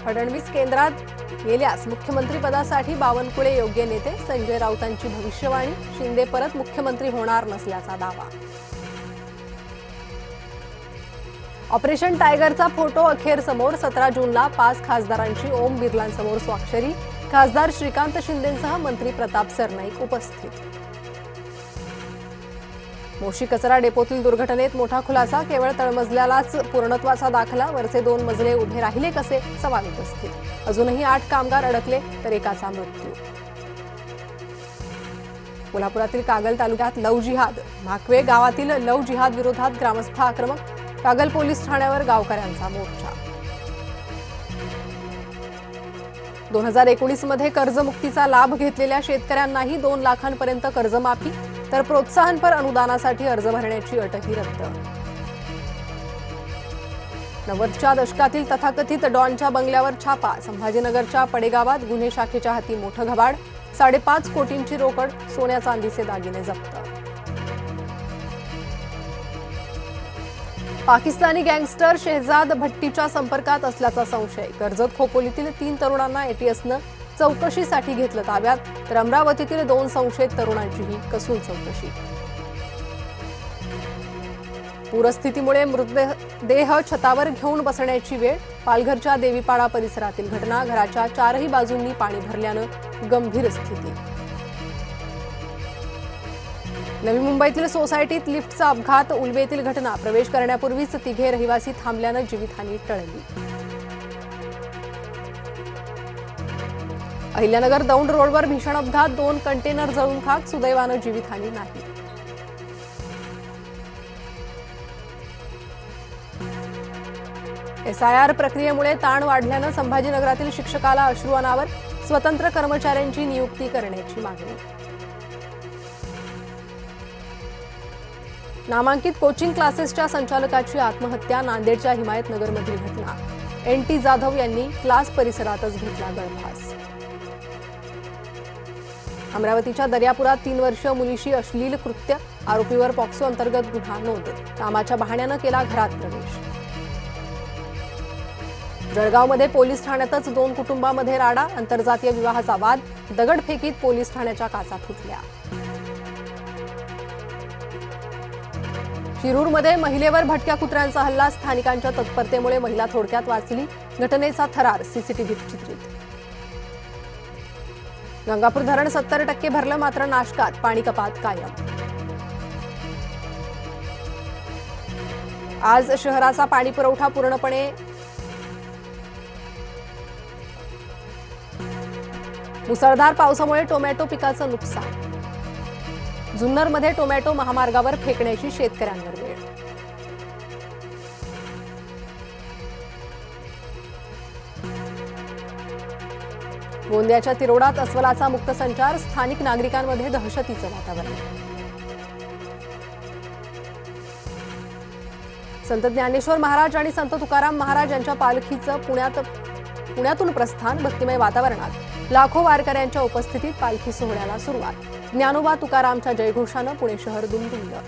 फडणवीस केंद्रात गेल्यास मुख्यमंत्री पदासाठी बावनकुळे योग्य नेते, संजय राऊतांची भविष्यवाणी. शिंदे परत मुख्यमंत्री होणार नसल्याचा दावा. ऑपरेशन टायगरचा फोटो अखेर समोर. 17 जूनला 5 खासदारांची ओम बिर्लांसमोर स्वाक्षरी. खासदार श्रीकांत शिंदेंसह मंत्री प्रताप सरनाईक उपस्थित. मोशी कचरा डेपोतील दुर्घटनेत मोठा खुलासा. केवळ तळमजल्यालाच पूर्णत्वाचा दाखला. वरचे 2 मजले उभे राहिले कसे, सवाल उपस्थित. अजूनही 8 कामगार अडकले तर एकाचा मृत्यू. कोल्हापुरातील कागल तालुक्यात लव्ह जिहाद. भाकवे गावातील लव्ह जिहाद विरोधात ग्रामस्थ आक्रमक. कागल पोलीस ठाण्यावर गावकऱ्यांचा मोर्चा. 2019 मध्ये कर्जमुक्तीचा लाभ घेतलेल्या शेतकऱ्यांनाही 2 लाखांपर्यंत कर्जमाफी, तर प्रोत्साहनपर अनुदानासाठी अर्ज भरण्याची अटही रद्द. 90च्या दशकातील तथाकथित डॉनच्या बंगल्यावर छापा. संभाजीनगरच्या पडेगावात गुन्हे शाखेच्या हाती मोठं घबाड. 5.5 कोटींची रोकड, सोन्या चांदीचे दागिने जप्त. पाकिस्तानी गँगस्टर शेहजाद भट्टीच्या संपर्कात असल्याचा संशय. कर्जत खोपोलीतील 3 तरुणांना एटीएसनं चौकशीसाठी घेतलं ताब्यात, तर अमरावतीतील 2 संशयित तरुणांचीही कसून चौकशी. पूरस्थितीमुळे मृतदेह छतावर घेऊन बसण्याची वेळ. पालघरच्या देवीपाडा परिसरातील घटना. घराच्या 4ही बाजूंनी पाणी भरल्यानं गंभीर स्थिती. नवी मुंबईतील सोसायटीत लिफ्टचा अपघात. उल्वेतील घटना. प्रवेश करण्यापूर्वीच 3 रहिवासी थांबल्यानं जीवितहानी टळली. अहिल्यानगर दौंड रोडवर भीषण अपघात. 2 कंटेनर जळून खाक. सुदैवानं जीवितहानी नाही. SIR प्रक्रियेमुळे ताण वाढल्यानं संभाजीनगरातील शिक्षकाला अश्रू अनावर. स्वतंत्र कर्मचाऱ्यांची नियुक्ती करण्याची मागणी. नामांकित कोचिंग क्लासेसच्या संचालकाची आत्महत्या. नांदेडच्या हिमायतनगरमधील घटना. NT जाधव यांनी क्लास परिसरातच घेतला गळफास. अमरावतीच्या दर्यापुरात 3 वर्षीय मुलीशी अश्लील कृत्य. आरोपीवर पॉक्सो अंतर्गत गुन्हा नोंद. कामाच्या बहाण्यानं केला घरात प्रवेश. जळगावमध्ये पोलीस ठाण्यातच 2 कुटुंबांमध्ये राडा. आंतरजातीय विवाहाचा वाद. दगडफेकीत पोलीस ठाण्याच्या काचा फुटल्या. शिरूरमध्ये महिलेवर भटक्या कुत्र्यांचा हल्ला. स्थानिकांच्या तत्परतेमुळे महिला थोडक्यात वाचली. घटनेचा थरार सीसीटीव्हीत चित्रित. गंगापूर धरण 70% भरलं, मात्र नाशकात. पाणी कपात कायम. आज शहराचा पाणी पुरवठा पूर्णपणे. मुसळधार पावसामुळे टोमॅटो पिकाचं नुकसान. जुन्नरमध्ये टोमॅटो महामार्गावर फेकण्याची शेतकऱ्यांवर वेळ. गोंदियाच्या तिरोडात अस्वलाचा मुक्त संचार. स्थानिक नागरिकांमध्ये दहशतीचं वातावरण. संत ज्ञानेश्वर महाराज आणि संत तुकाराम महाराज यांच्या पालखीचं पुण्यातून प्रस्थान. भक्तिमय वातावरणात लाखो वारकऱ्यांच्या उपस्थितीत पालखी सोहळ्याला सुरुवात. ज्ञानोबा तुकारामच्या जयघोषानं पुणे शहर दुमदुमलं.